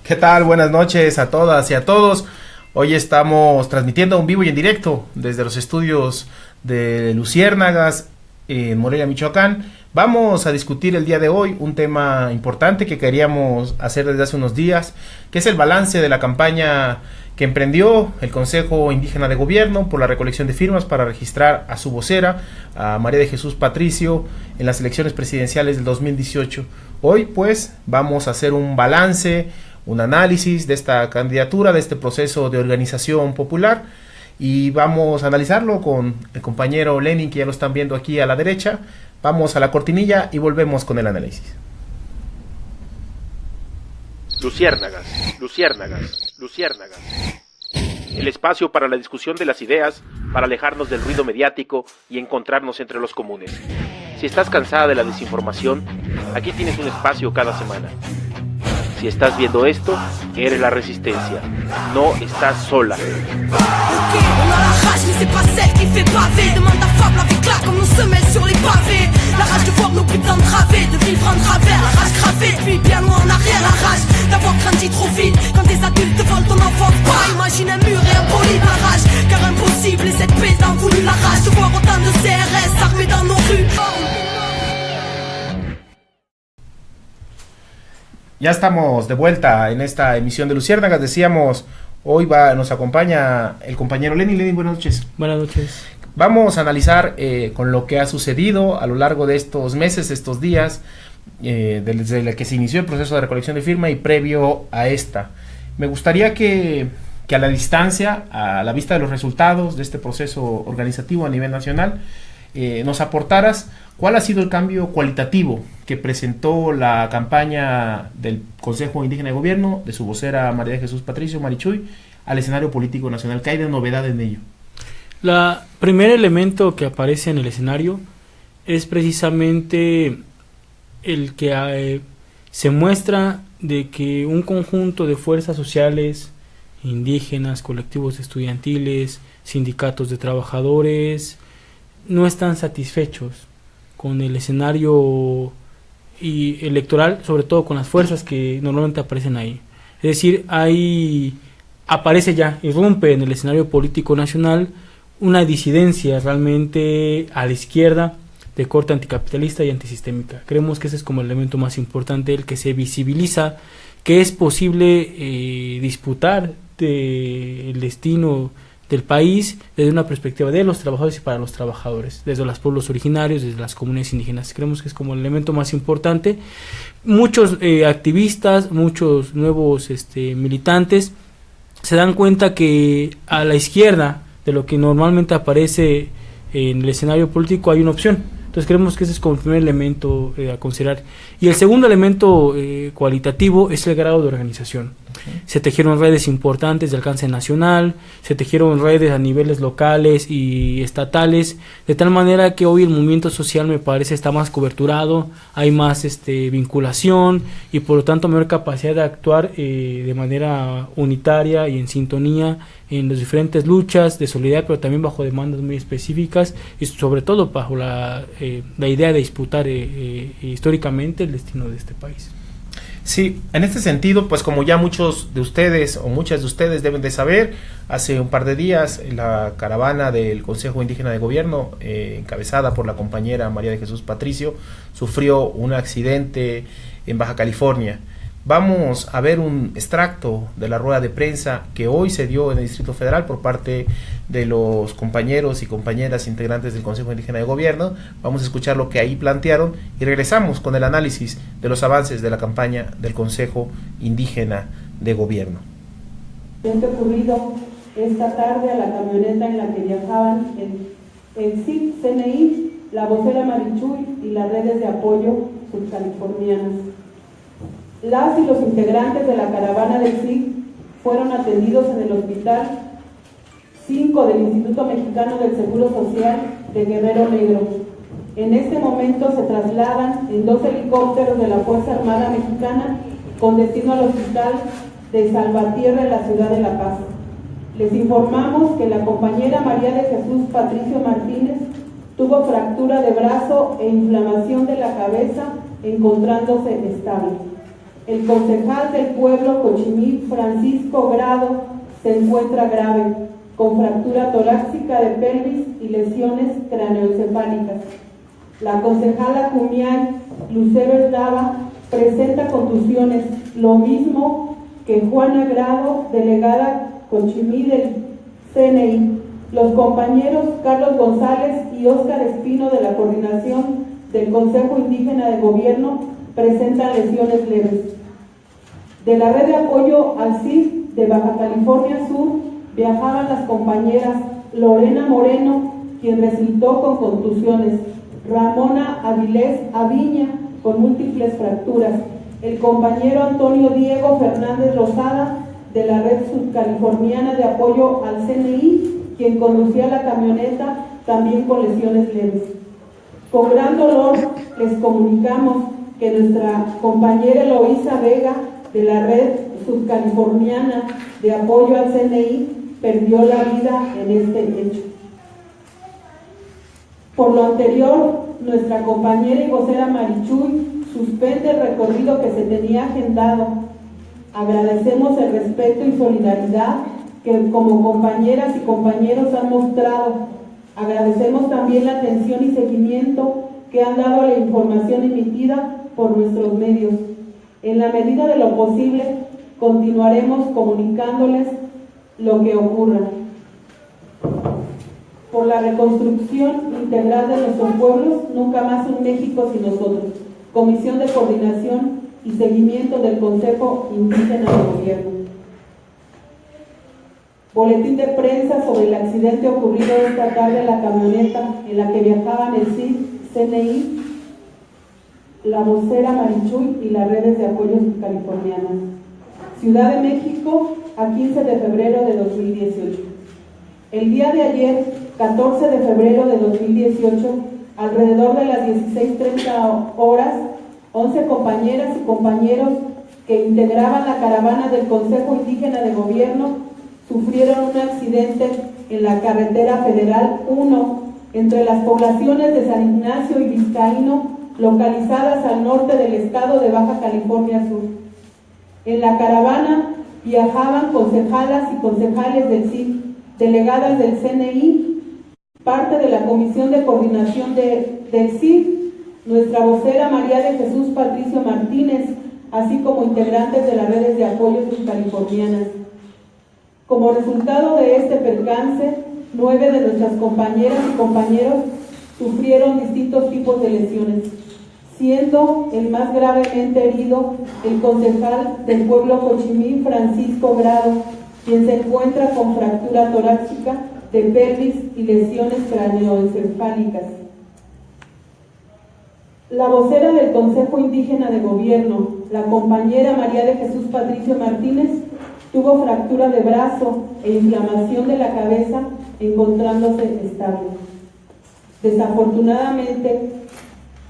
¿Qué tal? Buenas noches a todas y a todos. Hoy estamos transmitiendo en vivo y en directo desde los estudios de Luciérnagas en Morelia, Michoacán. Vamos a discutir el día de hoy un tema importante que queríamos hacer desde hace unos días, que es el balance de la campaña que emprendió el Consejo Indígena de Gobierno por la recolección de firmas para registrar a su vocera, a María de Jesús Patricio, en las elecciones presidenciales del 2018. Hoy, pues, vamos a hacer un balance, un análisis de esta candidatura, de este proceso de organización popular, y vamos a analizarlo con el compañero Lenin, que ya lo están viendo aquí a la derecha. Vamos a la cortinilla y volvemos con el análisis. Luciérnagas, Luciérnagas, Luciérnagas. El espacio para la discusión de las ideas, para alejarnos del ruido mediático y encontrarnos entre los comunes. Si estás cansada de la desinformación, aquí tienes un espacio cada semana. Si estás viendo esto, eres la resistencia. No estás sola. Ya estamos de vuelta en esta emisión de Luciérnagas. Decíamos, hoy nos acompaña el compañero Lenin. Lenin, buenas noches. Buenas noches. Vamos a analizar con lo que ha sucedido a lo largo de estos meses, estos días, desde que se inició el proceso de recolección de firma y previo a esta. Me gustaría que a la distancia, a la vista de los resultados de este proceso organizativo a nivel nacional, nos aportaras cuál ha sido el cambio cualitativo que presentó la campaña del Consejo Indígena de Gobierno, de su vocera María de Jesús Patricio, Marichuy, al escenario político nacional. ¿Qué hay de novedad en ello? El primer elemento que aparece en el escenario es precisamente el que se muestra de que un conjunto de fuerzas sociales, indígenas, colectivos estudiantiles, sindicatos de trabajadores, no están satisfechos con el escenario electoral, sobre todo con las fuerzas que normalmente aparecen ahí. Es decir, aparece ya, irrumpe en el escenario político nacional una disidencia realmente a la izquierda de corte anticapitalista y antisistémica. Creemos que ese es como el elemento más importante, el que se visibiliza que es posible disputar el destino del país desde una perspectiva de los trabajadores y para los trabajadores, desde los pueblos originarios, desde las comunidades indígenas. Creemos que es como el elemento más importante. Muchos activistas, muchos nuevos militantes se dan cuenta que a la izquierda de lo que normalmente aparece en el escenario político hay una opción. Entonces creemos que ese es como el primer elemento a considerar. Y el segundo elemento cualitativo es el grado de organización. Se tejieron redes importantes de alcance nacional, se tejieron redes a niveles locales y estatales, de tal manera que hoy el movimiento social me parece está más coberturado, hay más vinculación y por lo tanto mayor capacidad de actuar de manera unitaria y en sintonía en las diferentes luchas de solidaridad, pero también bajo demandas muy específicas y sobre todo bajo la idea de disputar históricamente el destino de este país. Sí, en este sentido, pues como ya muchos de ustedes o muchas de ustedes deben de saber, hace un par de días la caravana del Consejo Indígena de Gobierno, encabezada por la compañera María de Jesús Patricio, sufrió un accidente en Baja California. Vamos a ver un extracto de la rueda de prensa que hoy se dio en el Distrito Federal por parte de los compañeros y compañeras integrantes del Consejo Indígena de Gobierno. Vamos a escuchar lo que ahí plantearon y regresamos con el análisis de los avances de la campaña del Consejo Indígena de Gobierno. ¿Qué ha ocurrido esta tarde a la camioneta en la que viajaban el CNI la vocera Marichuy y las redes de apoyo subcalifornianas. Las y los integrantes de la caravana del SIG fueron atendidos en el Hospital 5 del Instituto Mexicano del Seguro Social de Guerrero Negro. En este momento se trasladan en 2 helicópteros de la Fuerza Armada Mexicana con destino al Hospital de Salvatierra en la ciudad de La Paz. Les informamos que la compañera María de Jesús Patricio Martínez tuvo fractura de brazo e inflamación de la cabeza, encontrándose estable. El concejal del pueblo Cochimí, Francisco Grado, se encuentra grave, con fractura torácica de pelvis y lesiones craneoencefálicas. La concejala Cumiay, Lucero Eslava, presenta contusiones, lo mismo que Juana Grado, delegada Cochimí del CNI. Los compañeros Carlos González y Óscar Espino de la Coordinación del Consejo Indígena de Gobierno presentan lesiones leves. De la red de apoyo al CIG de Baja California Sur viajaban las compañeras Lorena Moreno, quien resultó con contusiones, Ramona Avilés Aviña, con múltiples fracturas, el compañero Antonio Diego Fernández Rosada, de la red subcaliforniana de apoyo al CNI, quien conducía la camioneta, también con lesiones leves. Con gran dolor les comunicamos que nuestra compañera Eloísa Vega, de la red subcaliforniana de apoyo al CNI, perdió la vida en este hecho. Por lo anterior, nuestra compañera y vocera Marichuy suspende el recorrido que se tenía agendado. Agradecemos el respeto y solidaridad que como compañeras y compañeros han mostrado. Agradecemos también la atención y seguimiento que han dado a la información emitida por nuestros medios. En la medida de lo posible, continuaremos comunicándoles lo que ocurra. Por la reconstrucción integral de nuestros pueblos, nunca más un México sin nosotros. Comisión de Coordinación y Seguimiento del Consejo Indígena de Gobierno. Boletín de prensa sobre el accidente ocurrido esta tarde en la camioneta en la que viajaban el CIG, CNI, la vocera Marichuy y las redes de apoyo subcalifornianas. Ciudad de México, a 15 de febrero de 2018. El día de ayer, 14 de febrero de 2018, alrededor de las 16:30 horas, 11 compañeras y compañeros que integraban la caravana del Consejo Indígena de Gobierno sufrieron un accidente en la carretera federal 1 entre las poblaciones de San Ignacio y Vizcaíno, localizadas al norte del estado de Baja California Sur. En la caravana viajaban concejalas y concejales del CIG, delegadas del CNI, parte de la Comisión de Coordinación del CIG, nuestra vocera María de Jesús Patricio Martínez, así como integrantes de las redes de apoyo subcalifornianas. Como resultado de este percance, 9 de nuestras compañeras y compañeros sufrieron distintos tipos de lesiones, siendo el más gravemente herido el concejal del pueblo Cochimí, Francisco Grado, quien se encuentra con fractura torácica de pelvis y lesiones craneoencefálicas. La vocera del Consejo Indígena de Gobierno, la compañera María de Jesús Patricio Martínez, tuvo fractura de brazo e inflamación de la cabeza, encontrándose estable. Desafortunadamente,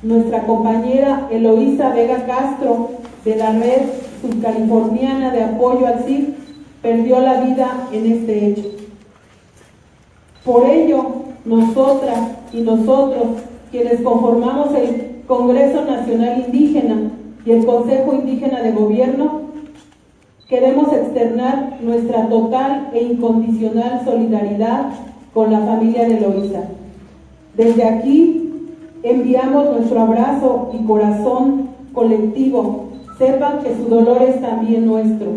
nuestra compañera Eloísa Vega Castro, de la red subcaliforniana de apoyo al CIG, perdió la vida en este hecho. Por ello, nosotras y nosotros, quienes conformamos el Congreso Nacional Indígena y el Consejo Indígena de Gobierno, queremos externar nuestra total e incondicional solidaridad con la familia de Eloísa. Desde aquí enviamos nuestro abrazo y corazón colectivo. Sepan que su dolor es también nuestro.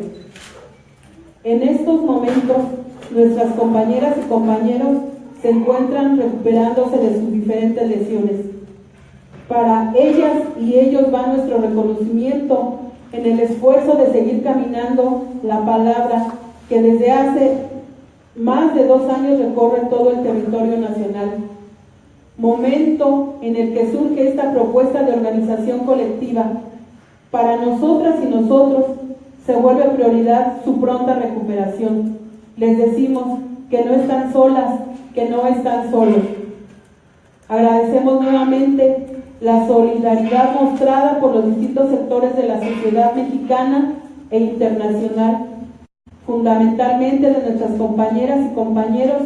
En estos momentos, nuestras compañeras y compañeros se encuentran recuperándose de sus diferentes lesiones. Para ellas y ellos va nuestro reconocimiento en el esfuerzo de seguir caminando la palabra que desde hace más de 2 años recorre todo el territorio nacional. momento en el que surge esta propuesta de organización colectiva. Para nosotras y nosotros se vuelve prioridad su pronta recuperación. Les decimos que no están solas, que no están solos. Agradecemos nuevamente la solidaridad mostrada por los distintos sectores de la sociedad mexicana e internacional, fundamentalmente de nuestras compañeras y compañeros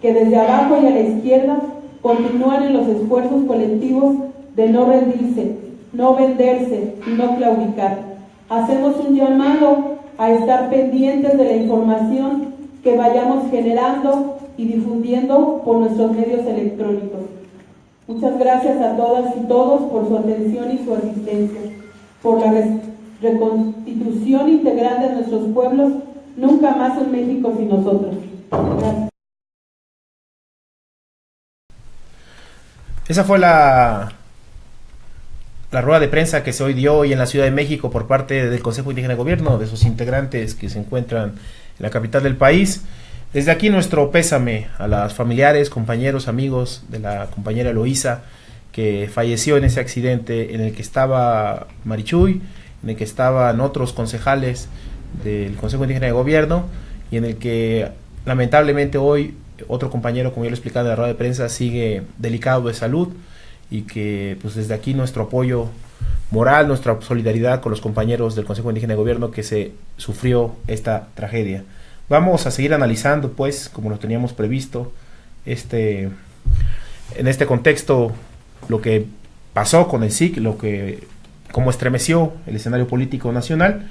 que desde abajo y a la izquierda continúan en los esfuerzos colectivos de no rendirse, no venderse y no claudicar. Hacemos un llamado a estar pendientes de la información que vayamos generando y difundiendo por nuestros medios electrónicos. Muchas gracias a todas y todos por su atención y su asistencia, por la reconstitución integral de nuestros pueblos, nunca más un México sin nosotros. Gracias. Esa fue la rueda de prensa que se hoy dio hoy en la Ciudad de México por parte del Consejo Indígena de Gobierno, de sus integrantes que se encuentran en la capital del país. Desde aquí nuestro pésame a las familiares, compañeros, amigos de la compañera Eloísa, que falleció en ese accidente en el que estaba Marichuy, en el que estaban otros concejales del Consejo Indígena de Gobierno y en el que lamentablemente hoy otro compañero, como yo lo explicaba en la rueda de prensa, sigue delicado de salud, y que pues desde aquí nuestro apoyo moral, nuestra solidaridad con los compañeros del Consejo Indígena de Gobierno que se sufrió esta tragedia. Vamos a seguir analizando, pues, como lo teníamos previsto, en este contexto, lo que pasó con el SIC, cómo estremeció el escenario político nacional,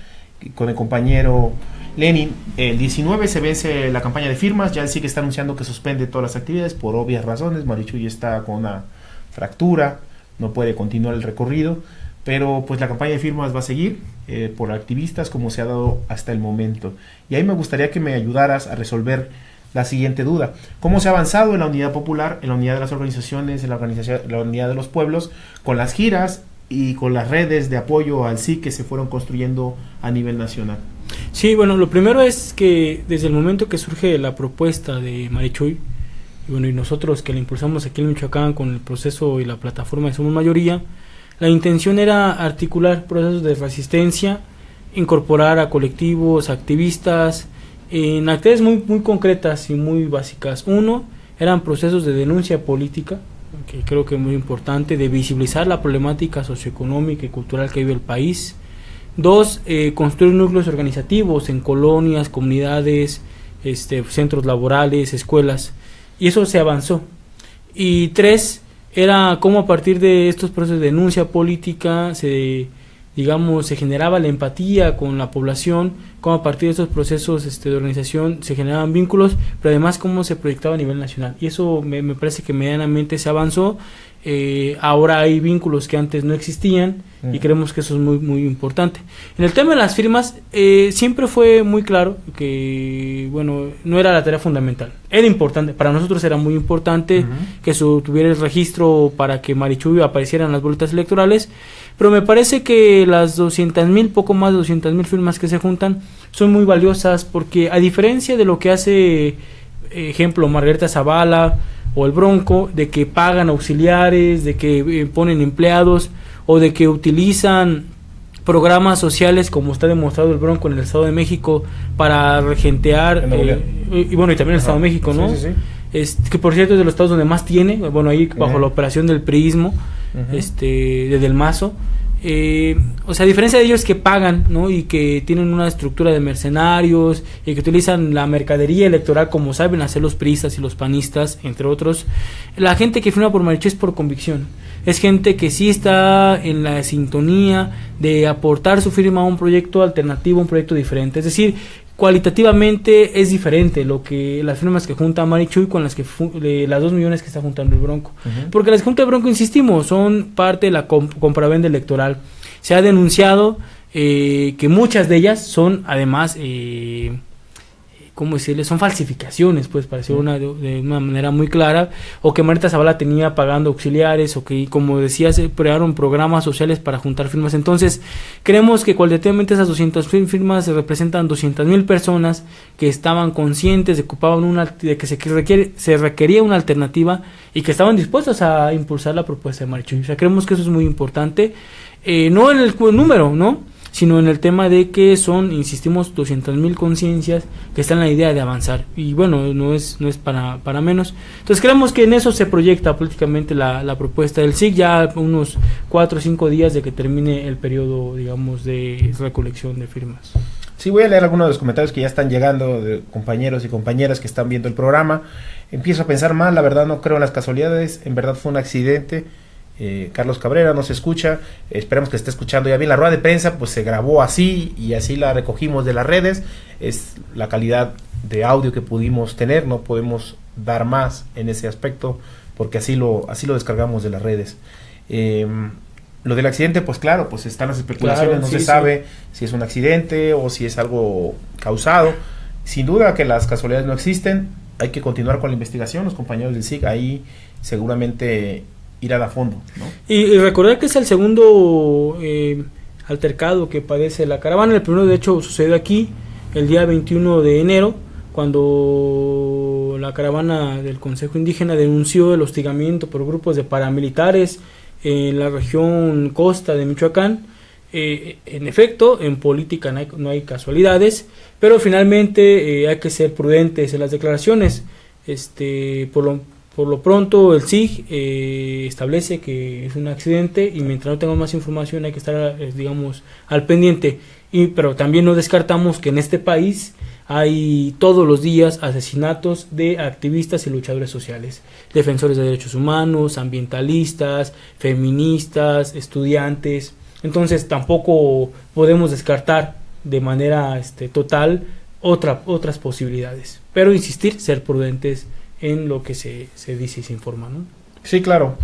con el compañero Lenin. El 19 se vence la campaña de firmas, ya el SIC está anunciando que suspende todas las actividades por obvias razones. Marichuy está con una fractura, no puede continuar el recorrido, pero pues la campaña de firmas va a seguir por activistas como se ha dado hasta el momento. Y ahí me gustaría que me ayudaras a resolver la siguiente duda: ¿cómo se ha avanzado en la unidad popular, en la unidad de las organizaciones, en la unidad de los pueblos, con las giras y con las redes de apoyo al SIC que se fueron construyendo a nivel nacional? Sí, bueno, lo primero es que desde el momento que surge la propuesta de Marichuy, y nosotros que la impulsamos aquí en Michoacán con el proceso y la plataforma de Somos Mayoría, la intención era articular procesos de resistencia, incorporar a colectivos, activistas, en actividades muy, muy concretas y muy básicas. Uno, eran procesos de denuncia política, que creo que es muy importante, de visibilizar la problemática socioeconómica y cultural que vive el país. Dos, construir núcleos organizativos en colonias, comunidades, centros laborales, escuelas, y eso se avanzó. Y tres, era cómo a partir de estos procesos de denuncia política se generaba la empatía con la población, cómo a partir de estos procesos de organización se generaban vínculos, pero además cómo se proyectaba a nivel nacional. Y eso me parece que medianamente se avanzó. Ahora hay vínculos que antes no existían y creemos que eso es muy, muy importante. En el tema de las firmas, siempre fue muy claro que, no era la tarea fundamental. Era importante, para nosotros era muy importante que tuviera el registro para que Marichuy apareciera en las boletas electorales, pero me parece que las 200,000, poco más de 200,000 firmas que se juntan son muy valiosas, porque a diferencia de lo que hace, ejemplo, Margarita Zavala o el Bronco, de que pagan auxiliares, de que ponen empleados o de que utilizan programas sociales, como está demostrado el Bronco en el Estado de México, para regentear, y también en el Estado de México, ¿no? Sí. Que por cierto es de los estados donde más tiene, ahí bajo la operación del priismo, de Del Mazo. A diferencia de ellos que pagan, ¿no? Y que tienen una estructura de mercenarios y que utilizan la mercadería electoral como saben hacer los priistas y los panistas, entre otros, la gente que firma por Marichuy es por convicción. Es gente que sí está en la sintonía de aportar su firma a un proyecto alternativo, un proyecto diferente. Es decir, cualitativamente es diferente las firmas que junta Marichuy con las 2 millones que está juntando el Bronco. Porque las que junta el Bronco, insistimos, son parte de la compraventa electoral. Se ha denunciado que muchas de ellas son además ¿cómo decirle? Son falsificaciones, pues, para decirlo de una manera muy clara, o que Marita Zavala tenía pagando auxiliares, o que, como decía, se crearon programas sociales para juntar firmas. Entonces, creemos que cualitativamente esas 200,000 firmas representan 200,000 personas que estaban conscientes de que ocupaban de que se requería una alternativa y que estaban dispuestos a impulsar la propuesta de Marichuy. O sea, creemos que eso es muy importante, no en el número, ¿no?, sino en el tema de que son, insistimos, 200,000 conciencias que están en la idea de avanzar, y bueno, no es para menos. Entonces creemos que en eso se proyecta políticamente la propuesta del SIC, ya unos 4 o 5 días de que termine el periodo, digamos, de recolección de firmas. Sí, voy a leer algunos de los comentarios que ya están llegando de compañeros y compañeras que están viendo el programa. Empiezo a pensar mal, la verdad no creo en las casualidades, en verdad fue un accidente. Carlos Cabrera nos escucha, esperemos que esté escuchando ya bien. La rueda de prensa pues se grabó así y así la recogimos de las redes, es la calidad de audio que pudimos tener, no podemos dar más en ese aspecto porque así lo descargamos de las redes. Lo del accidente, pues claro, pues están las especulaciones, claro, no se sabe si es un accidente o si es algo causado. Sin duda que las casualidades no existen, hay que continuar con la investigación, los compañeros del SIC ahí seguramente irán a fondo, ¿no? Y recordar que es el segundo altercado que padece la caravana. El primero, de hecho, sucedió aquí el día 21 de enero, cuando la caravana del Consejo Indígena denunció el hostigamiento por grupos de paramilitares en la región costa de Michoacán. En efecto, en política no hay casualidades, pero finalmente hay que ser prudentes en las declaraciones. Por lo pronto el SIG establece que es un accidente y mientras no tengamos más información hay que estar, digamos, al pendiente. Pero también no descartamos que en este país hay todos los días asesinatos de activistas y luchadores sociales, defensores de derechos humanos, ambientalistas, feministas, estudiantes. Entonces tampoco podemos descartar de manera total otras posibilidades. Pero insistir, ser prudentes en lo que se dice y se informa, ¿no? Sí, claro.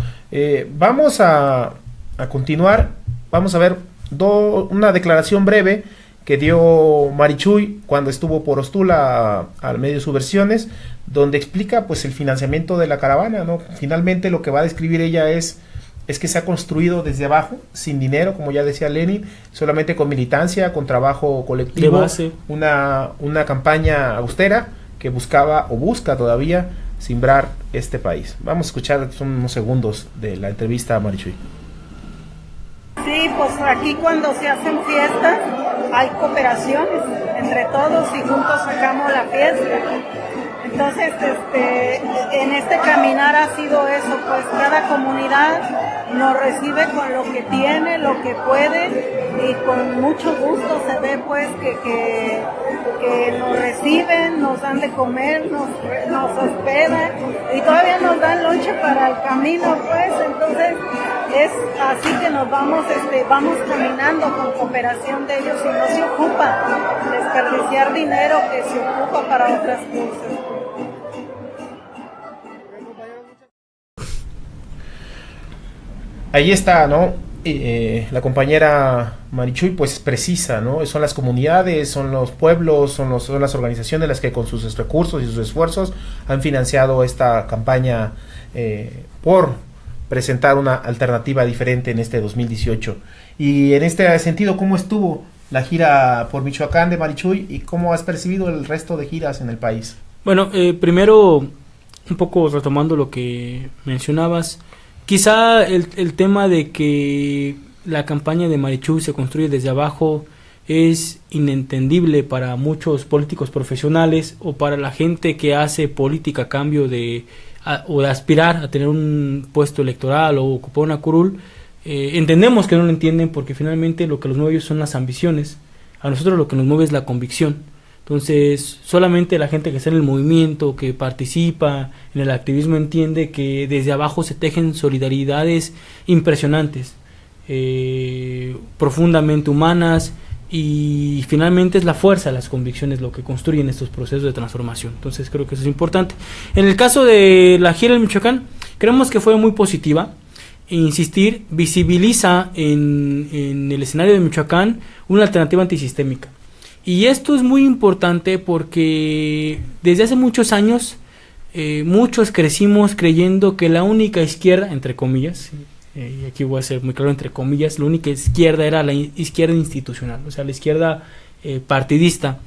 Vamos a continuar. Vamos a ver una declaración breve que dio Marichuy cuando estuvo por Ostula al medio de Subversiones, donde explica pues el financiamiento de la caravana, ¿no? Finalmente lo que va a describir ella es que se ha construido desde abajo, sin dinero, como ya decía Lenin, solamente con militancia, con trabajo colectivo, de base. Una campaña austera que buscaba o busca todavía simbrar este país. Vamos a escuchar unos segundos de la entrevista a Marichuy. Sí, pues aquí cuando se hacen fiestas hay cooperaciones entre todos y juntos sacamos la fiesta. Entonces, en este caminar ha sido eso, pues cada comunidad nos recibe con lo que tiene, lo que puede, y con mucho gusto se ve pues que nos reciben, nos dan de comer, nos hospedan y todavía nos dan lonche para el camino, pues. Entonces es así que nos vamos caminando con cooperación de ellos y no se ocupa desperdiciar dinero que se ocupa para otras cosas. Ahí está, ¿no? La compañera Marichuy pues precisa, ¿no? Son las comunidades, son los pueblos, son las organizaciones las que con sus recursos y sus esfuerzos han financiado esta campaña por presentar una alternativa diferente en este 2018. Y en este sentido, ¿cómo estuvo la gira por Michoacán de Marichuy y cómo has percibido el resto de giras en el país? Bueno, primero, un poco retomando lo que mencionabas, quizá el tema de que la campaña de Marichuy se construye desde abajo es inentendible para muchos políticos profesionales o para la gente que hace política a cambio de aspirar a tener un puesto electoral o ocupar una curul. Entendemos que no lo entienden porque finalmente lo que los mueve son las ambiciones. A nosotros lo que nos mueve es la convicción. Entonces, solamente la gente que está en el movimiento, que participa en el activismo, entiende que desde abajo se tejen solidaridades impresionantes, profundamente humanas, y finalmente es la fuerza de las convicciones lo que construyen estos procesos de transformación. Entonces, creo que eso es importante. En el caso de la gira en Michoacán, creemos que fue muy positiva. Insistir, visibiliza en el escenario de Michoacán una alternativa antisistémica. Y esto es muy importante porque desde hace muchos años muchos crecimos creyendo que la única izquierda, entre comillas, y aquí voy a ser muy claro, entre comillas, la única izquierda era la izquierda institucional, o sea, la izquierda partidista.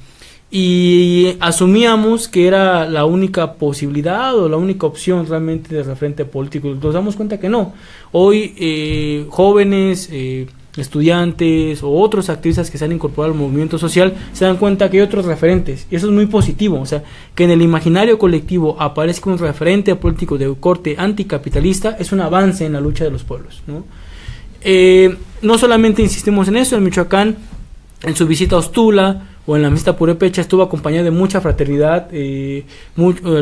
Y asumíamos que era la única posibilidad o la única opción realmente de referente político. Nos damos cuenta que no. Hoy jóvenes, estudiantes o otros activistas que se han incorporado al movimiento social se dan cuenta que hay otros referentes, y eso es muy positivo. O sea, que en el imaginario colectivo aparezca un referente político de corte anticapitalista es un avance en la lucha de los pueblos, ¿no? No solamente insistimos en eso. En Michoacán, en su visita a Ostula o en la visita a Purépecha, estuvo acompañada de mucha fraternidad.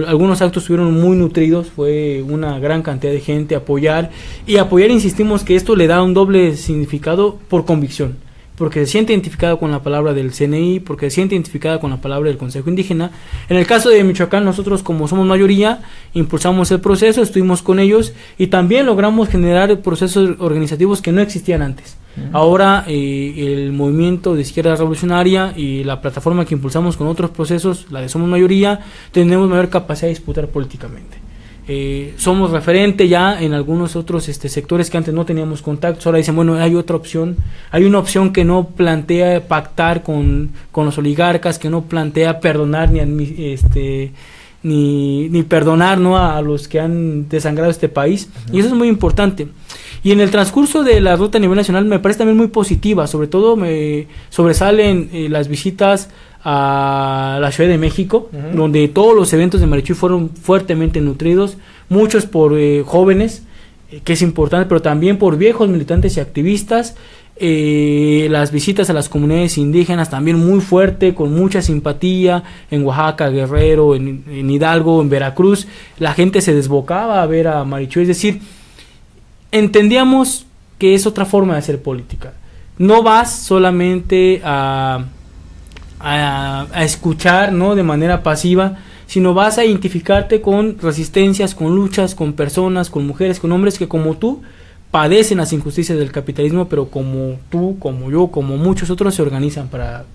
Algunos actos estuvieron muy nutridos, fue una gran cantidad de gente a apoyar, insistimos que esto le da un doble significado por convicción, porque se siente identificada con la palabra del CNI, porque se siente identificada con la palabra del Consejo Indígena. En el caso de Michoacán, nosotros, como somos mayoría, impulsamos el proceso, estuvimos con ellos y también logramos generar procesos organizativos que no existían antes. Ahora el movimiento de izquierda revolucionaria y la plataforma que impulsamos con otros procesos, la de Somos Mayoría, tenemos mayor capacidad de disputar políticamente. Somos referente ya en algunos otros sectores que antes no teníamos contactos. Ahora dicen, bueno, hay otra opción, hay una opción que no plantea pactar con los oligarcas, que no plantea perdonar ni perdonar, ¿no?, a los que han desangrado este país. Y eso es muy importante. Y en el transcurso de la ruta a nivel nacional me parece también muy positiva. Sobre todo me sobresalen las visitas a la Ciudad de México, donde todos los eventos de Marichuy fueron fuertemente nutridos, muchos por jóvenes, que es importante, pero también por viejos militantes y activistas. Las visitas a las comunidades indígenas también muy fuerte, con mucha simpatía, en Oaxaca, Guerrero, en Hidalgo, en Veracruz, la gente se desbocaba a ver a Marichuy. Es decir, entendíamos que es otra forma de hacer política. No vas solamente a escuchar, ¿no?, de manera pasiva, sino vas a identificarte con resistencias, con luchas, con personas, con mujeres, con hombres que como tú padecen las injusticias del capitalismo, pero como tú, como yo, como muchos otros se organizan para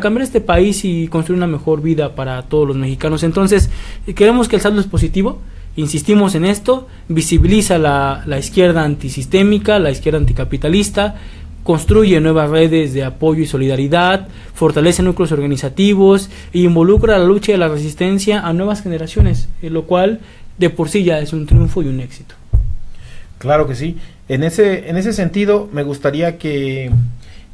cambiar este país y construir una mejor vida para todos los mexicanos. Entonces, queremos que el saldo es positivo. Insistimos en esto, visibiliza la izquierda antisistémica, la izquierda anticapitalista, construye nuevas redes de apoyo y solidaridad, fortalece núcleos organizativos e involucra la lucha y la resistencia a nuevas generaciones, lo cual de por sí ya es un triunfo y un éxito. Claro que sí. En ese sentido, me gustaría que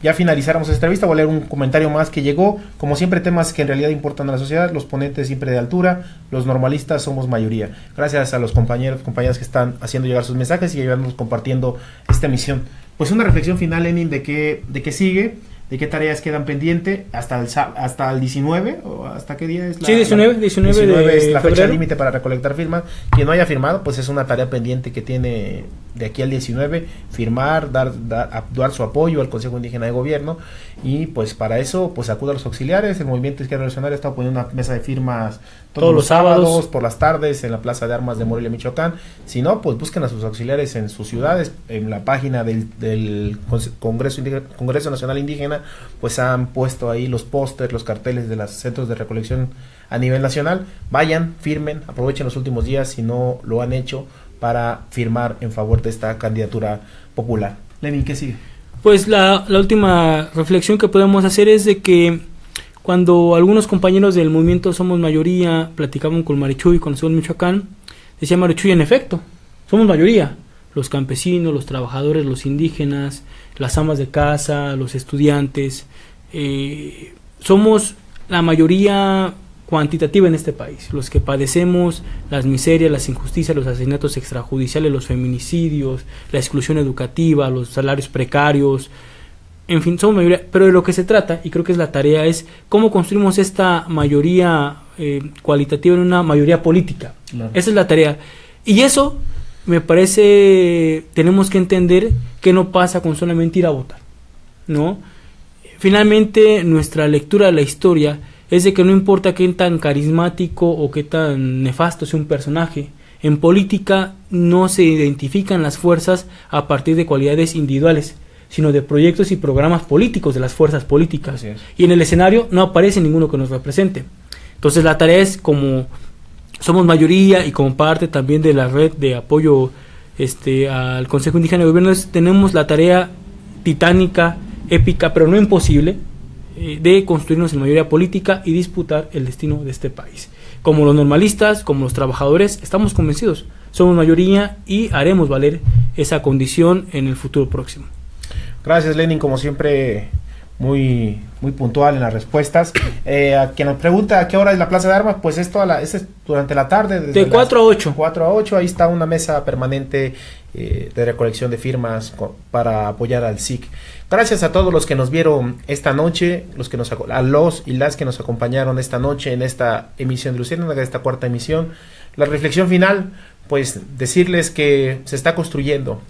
ya finalizáramos esta entrevista. Voy a leer un comentario más que llegó. Como siempre, temas que en realidad importan a la sociedad, los ponentes siempre de altura, los normalistas somos mayoría. Gracias a los compañeras que están haciendo llegar sus mensajes y ayudándonos compartiendo esta emisión. Pues una reflexión final, Lenin, de qué sigue, de qué tareas quedan pendientes hasta el 19, o hasta qué día es sí, 19 es la fecha febrero. límite para recolectar firmas. Quien no haya firmado, pues es una tarea pendiente que tiene de aquí al 19, firmar, dar su apoyo al Consejo Indígena de Gobierno, y pues para eso pues acuda a los auxiliares. El Movimiento Izquierda Revolucionaria está poniendo una mesa de firmas todos los sábados por las tardes en la Plaza de Armas de Morelia, Michoacán. Si no, pues busquen a sus auxiliares en sus ciudades. En la página del Congreso Nacional Indígena pues han puesto ahí los pósters, los carteles de los centros de recolección a nivel nacional. Vayan, firmen, aprovechen los últimos días si no lo han hecho para firmar en favor de esta candidatura popular. Lenin, ¿qué sigue? Pues la última reflexión que podemos hacer es de que cuando algunos compañeros del movimiento Somos Mayoría platicaban con Marichuy, con Sol Michoacán, decía Marichuy, en efecto, somos mayoría, los campesinos, los trabajadores, los indígenas, las amas de casa, los estudiantes, somos la mayoría cuantitativa en este país, los que padecemos las miserias, las injusticias, los asesinatos extrajudiciales, los feminicidios, la exclusión educativa, los salarios precarios, en fin, somos mayoría. Pero de lo que se trata, y creo que es la tarea, es cómo construimos esta mayoría cualitativa en una mayoría política. Claro. Esa es la tarea. Y eso, me parece, tenemos que entender que no pasa con solamente ir a votar, ¿no? Finalmente, nuestra lectura de la historia es de que no importa qué tan carismático o qué tan nefasto sea un personaje, en política no se identifican las fuerzas a partir de cualidades individuales, sino de proyectos y programas políticos de las fuerzas políticas. Así es. Y en el escenario no aparece ninguno que nos represente. Entonces la tarea es, como somos mayoría y como parte también de la red de apoyo al Consejo Indígena de Gobierno, tenemos la tarea titánica, épica, pero no imposible, de construirnos en mayoría política y disputar el destino de este país. Como los normalistas, como los trabajadores, estamos convencidos, somos mayoría y haremos valer esa condición en el futuro próximo. Gracias, Lenin, como siempre, muy puntual en las respuestas. A quien nos pregunta a qué hora es la Plaza de Armas, pues es durante la tarde. De 4 a 8. 4 a 8, ahí está una mesa permanente de recolección de firmas para apoyar al SIC. Gracias a todos los que nos vieron esta noche, a los y las que nos acompañaron esta noche en esta emisión de Luciérnagas, esta cuarta emisión. La reflexión final, pues decirles que se está construyendo.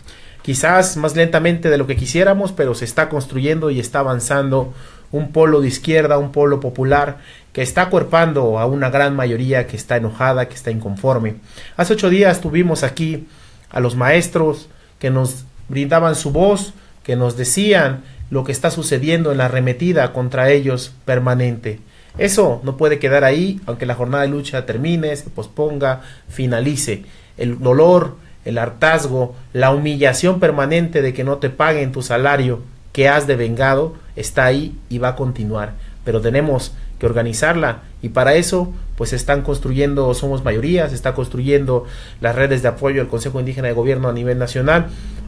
Quizás más lentamente de lo que quisiéramos, pero se está construyendo y está avanzando un polo de izquierda, un polo popular que está acuerpando a una gran mayoría que está enojada, que está inconforme. Hace 8 días tuvimos aquí a los maestros que nos brindaban su voz, que nos decían lo que está sucediendo en la arremetida contra ellos permanente. Eso no puede quedar ahí, aunque la jornada de lucha termine, se posponga, finalice. El dolor, el hartazgo, la humillación permanente de que no te paguen tu salario que has devengado, está ahí y va a continuar. Pero tenemos que organizarla y para eso pues se están construyendo, somos mayoría, se está construyendo las redes de apoyo al Consejo Indígena de Gobierno a nivel nacional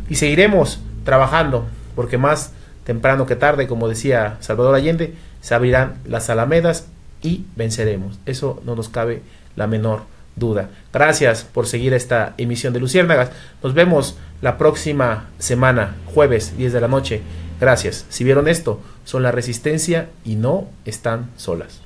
y seguiremos trabajando porque más temprano que tarde, como decía Salvador Allende, se abrirán las alamedas y venceremos. Eso no nos cabe la menor duda. Gracias por seguir esta emisión de Luciérnagas. Nos vemos la próxima semana, jueves 10 de la noche. Gracias. Si vieron esto, son la resistencia y no están solas.